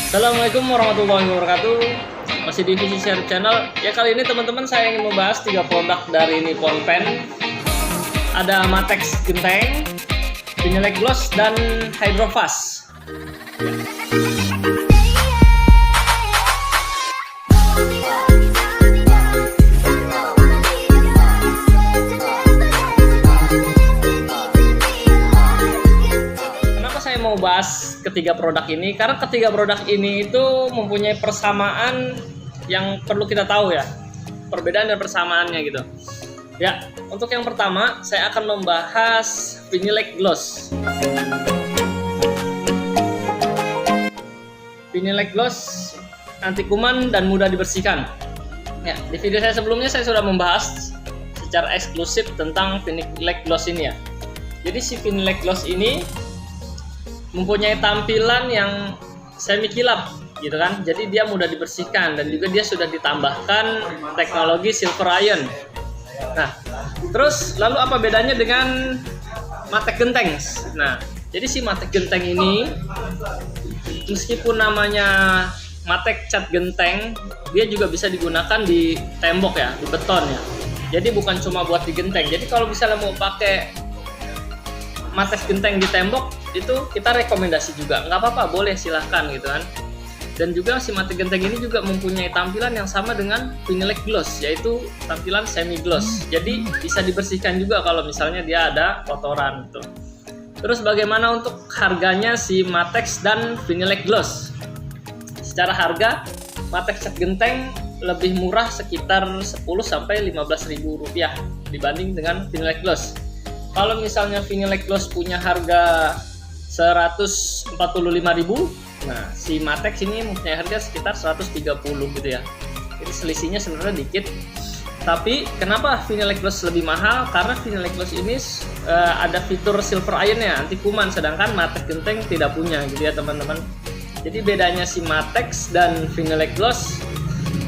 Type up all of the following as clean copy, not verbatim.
Assalamualaikum warahmatullahi wabarakatuh. Masih di Visi Share Channel. Ya, kali ini teman-teman saya ingin membahas 3 produk dari Nippon Pen. Ada Matex Genteng, Vinyl Gloss, dan Hydrofast. Mau bahas ketiga produk ini karena ketiga produk ini itu mempunyai persamaan yang perlu kita tahu ya, perbedaan dan persamaannya gitu ya. Untuk yang pertama saya akan membahas Vinyl Gloss. Vinyl Gloss anti kuman dan mudah dibersihkan ya. Di video saya sebelumnya saya sudah membahas secara eksklusif tentang Vinyl Gloss ini ya. Jadi si Vinyl Gloss ini mempunyai tampilan yang semi kilap gitu kan, jadi dia mudah dibersihkan dan juga dia sudah ditambahkan teknologi silver ion. Nah, terus lalu apa bedanya dengan Matex Genteng? Nah, jadi si Matex Genteng ini meskipun namanya Matex Cat Genteng, dia juga bisa digunakan di tembok ya, di beton ya. Jadi bukan cuma buat di genteng. Jadi kalau misalnya mau pakai Matex Genteng di tembok, itu kita rekomendasi juga, nggak apa-apa, boleh silahkan gitu kan. Dan juga si Matex Genteng ini juga mempunyai tampilan yang sama dengan Vinyl Gloss, yaitu tampilan semi gloss. Jadi bisa dibersihkan juga kalau misalnya dia ada kotoran gitu. Terus bagaimana untuk harganya si Matex dan Vinyl Gloss? Secara harga, Matex Cat Genteng lebih murah sekitar 10-15 ribu rupiah dibanding dengan Vinyl Gloss. Kalau misalnya Vinyl Gloss punya harga 145.000, nah si Matex ini mempunyai harga sekitar 130 gitu ya. Jadi selisihnya sebenarnya dikit. Tapi kenapa Vinyl Gloss lebih mahal? Karena Vinyl Gloss ini ada fitur silver ion-nya, anti kuman, sedangkan Matex Genteng tidak punya gitu ya teman-teman. Jadi bedanya si Matex dan Vinyl Gloss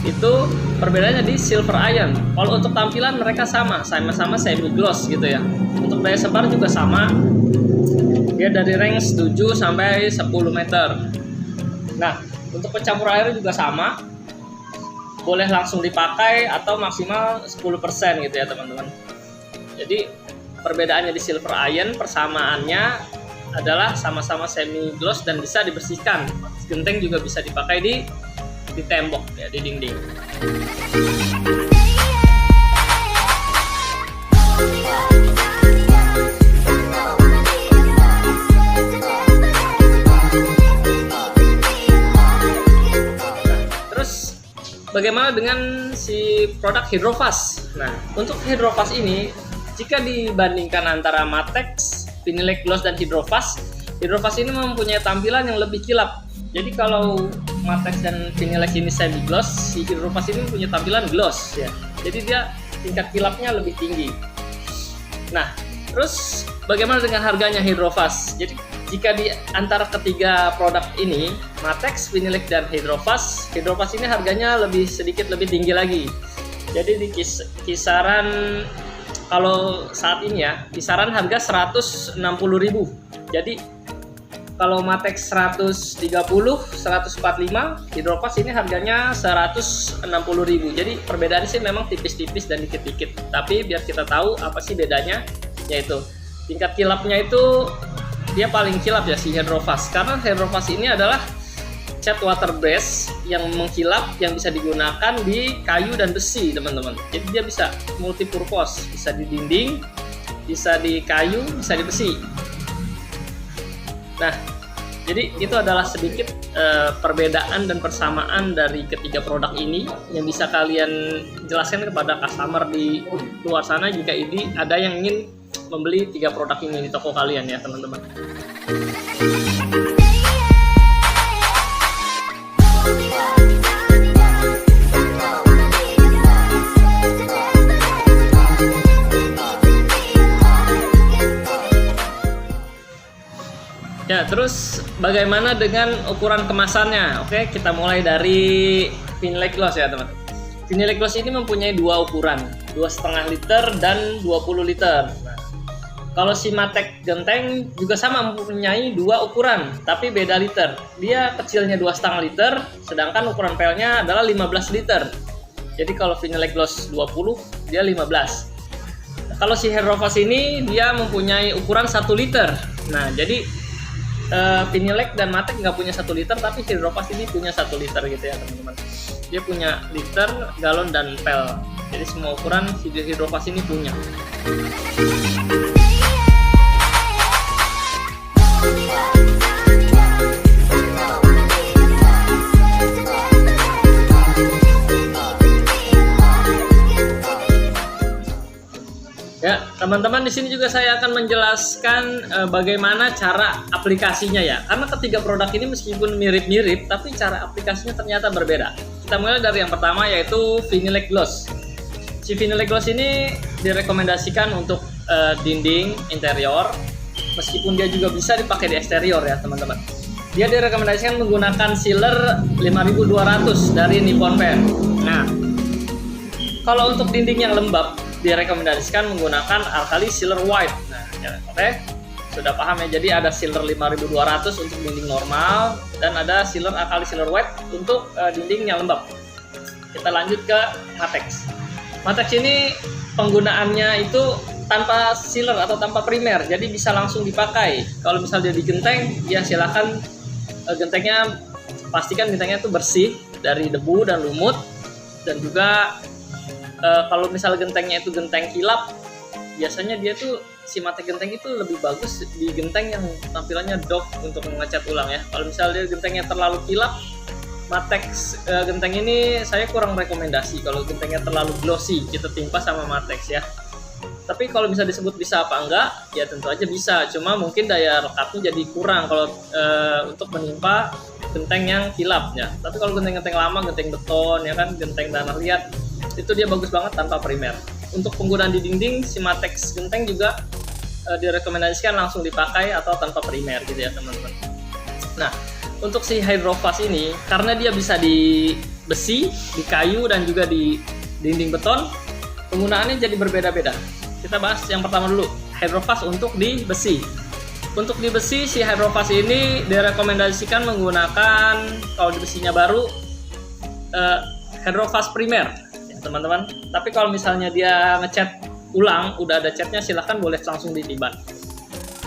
itu perbedaannya di silver ion. Kalau untuk tampilan mereka sama-sama semi gloss gitu ya. Untuk daya sebar juga sama. Dia dari range 7 sampai 10 meter. Nah, untuk pencampur air juga sama. Boleh langsung dipakai atau maksimal 10% gitu ya, teman-teman. Jadi, perbedaannya di silver ion, persamaannya adalah sama-sama semi gloss dan bisa dibersihkan. Genteng juga bisa dipakai di tembok ya, di dinding. Terus bagaimana dengan si produk Hydrofast? Nah, untuk Hydrofast ini jika dibandingkan antara Matex, Vinyl Gloss dan Hydrofast ini mempunyai tampilan yang lebih kilap. Jadi kalau Matex dan Vinyl ini semi gloss, si Hydrofast ini punya tampilan gloss ya. Jadi dia tingkat kilapnya lebih tinggi. Nah, terus bagaimana dengan harganya Hydrofast? Jadi jika di antara ketiga produk ini, Matex, Vinyl dan Hydrofast ini harganya sedikit lebih tinggi lagi. Jadi di kisaran kalau saat ini ya, kisaran harga 160.000. Jadi kalau Matex 130, 145, Hydrofast ini harganya 160.000. Jadi perbedaannya sih memang tipis-tipis dan dikit-dikit. Tapi biar kita tahu apa sih bedanya, yaitu tingkat kilapnya itu dia paling kilap ya si Hydrofast. Karena Hydrofast ini adalah cat water base yang mengkilap yang bisa digunakan di kayu dan besi, teman-teman. Jadi dia bisa multipurpose, bisa di dinding, bisa di kayu, bisa di besi. Nah, jadi itu adalah sedikit perbedaan dan persamaan dari ketiga produk ini yang bisa kalian jelaskan kepada customer di luar sana jika ini ada yang ingin membeli 3 produk ini di toko kalian ya, teman-teman. Ya, terus bagaimana dengan ukuran kemasannya? Oke, kita mulai dari Vinyl Gloss ya, teman. Vinyl Gloss ini mempunyai 2 ukuran, 2,5 liter dan 20 liter. Nah, Kalau si Matek genteng juga sama, mempunyai dua ukuran, tapi beda liter. Dia kecilnya 2,5 liter, sedangkan ukuran pelnya adalah 15 liter. Jadi kalau Finilec Gloss 20, dia 15. Kalau si Hydrofast ini, dia mempunyai ukuran 1 liter. Nah, jadi Finilec dan Matek nggak punya 1 liter, tapi Hydrofast ini punya 1 liter gitu ya teman-teman. Dia punya liter, galon, dan pel. Jadi semua ukuran si Hydrofast ini punya. Ya, teman-teman, di sini juga saya akan menjelaskan bagaimana cara aplikasinya ya. Karena ketiga produk ini meskipun mirip-mirip, tapi cara aplikasinya ternyata berbeda. Kita mulai dari yang pertama, yaitu Finilec Gloss. Si Finilec Gloss ini direkomendasikan untuk dinding interior, meskipun dia juga bisa dipakai di eksterior ya teman-teman. Dia direkomendasikan menggunakan sealer 5200 dari Nippon Pen. Nah, kalau untuk dinding yang lembab, direkomendasikan menggunakan Alkali Sealer White. Nah, ya, oke, sudah paham ya. Jadi ada sealer 5200 untuk dinding normal dan ada sealer Alkali Sealer White untuk dinding yang lembab. Kita lanjut ke Matex. Matex ini penggunaannya itu tanpa sealer atau tanpa primer, jadi bisa langsung dipakai. Kalau misalnya dia digenteng, ya silakan gentengnya, pastikan gentengnya itu bersih dari debu dan lumut, dan juga kalau misal gentengnya itu genteng kilap, biasanya dia tuh si Matek genteng itu lebih bagus di genteng yang tampilannya doff untuk mengecat ulang ya. Kalau misalnya dia gentengnya terlalu kilap, Matex genteng ini saya kurang rekomendasi. Kalau gentengnya terlalu glossy, kita timpa sama Matex ya. Tapi kalau bisa disebut bisa apa enggak, ya tentu aja bisa. Cuma mungkin daya rekatnya jadi kurang kalau untuk menimpa genteng yang kilap ya. Tapi kalau genteng-genteng lama, genteng beton ya kan, genteng tanah liat, itu dia bagus banget tanpa primer. Untuk penggunaan di dinding, si Matex genteng juga direkomendasikan langsung dipakai atau tanpa primer gitu ya teman-teman. Nah, untuk si Hydrofast ini, karena dia bisa di besi, di kayu, dan juga di dinding beton, penggunaannya jadi berbeda-beda. Kita bahas yang pertama dulu, Hydrofast untuk di besi. Untuk di besi, si Hydrofast ini direkomendasikan menggunakan, kalau di besinya baru, Hydrofast primer teman-teman. Tapi kalau misalnya dia ngecat ulang, udah ada catnya, silahkan boleh langsung ditiban.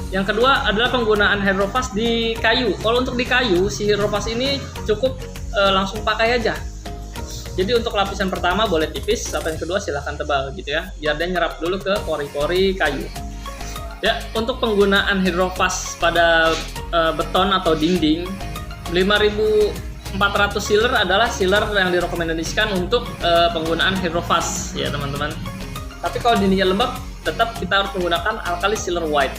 Yang kedua adalah penggunaan Hydrofast di kayu. Kalau untuk di kayu, si Hydrofast ini cukup langsung pakai aja. Jadi untuk lapisan pertama boleh tipis, lapisan kedua silahkan tebal gitu ya, biar dia nyerap dulu ke pori-pori kayu. Ya, untuk penggunaan Hydrofast pada beton atau dinding, 5400 sealer adalah sealer yang direkomendasikan untuk penggunaan Hydrofast ya teman-teman. Tapi kalau dindingnya lembab, tetap kita harus menggunakan Alkali Sealer White.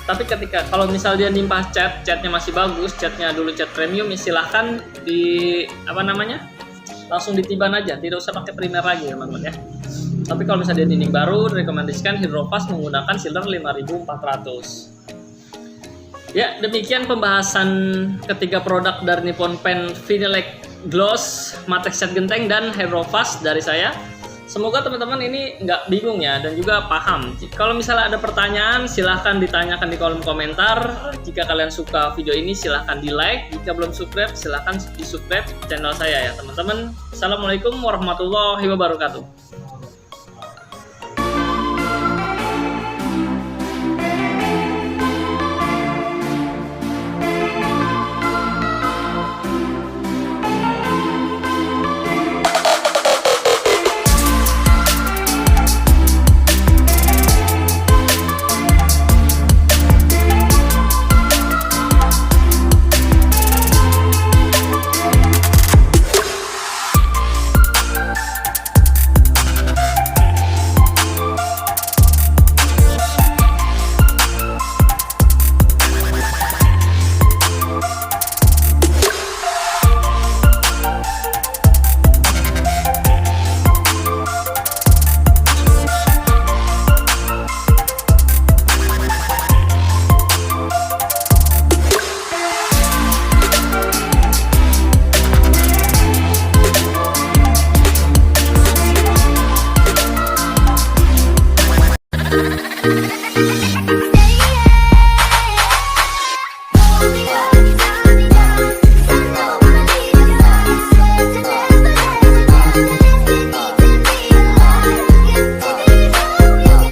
Tapi ketika kalau misal dia nimpah catnya masih bagus, catnya dulu cat premium, ya silahkan langsung ditiban aja, tidak usah pakai primer lagi teman-teman ya. Tapi kalau misalnya dia dinding baru, direkomendasikan Hydrofast menggunakan sealer 5400. Ya, demikian pembahasan ketiga produk dari Nippon Pen Finilec Gloss, Matex Cat Genteng, dan Hydrofast dari saya. Semoga teman-teman ini nggak bingung ya, dan juga paham. Kalau misalnya ada pertanyaan, silahkan ditanyakan di kolom komentar. Jika kalian suka video ini, silahkan di like. Jika belum subscribe, silahkan di subscribe channel saya ya teman-teman. Assalamualaikum warahmatullahi wabarakatuh.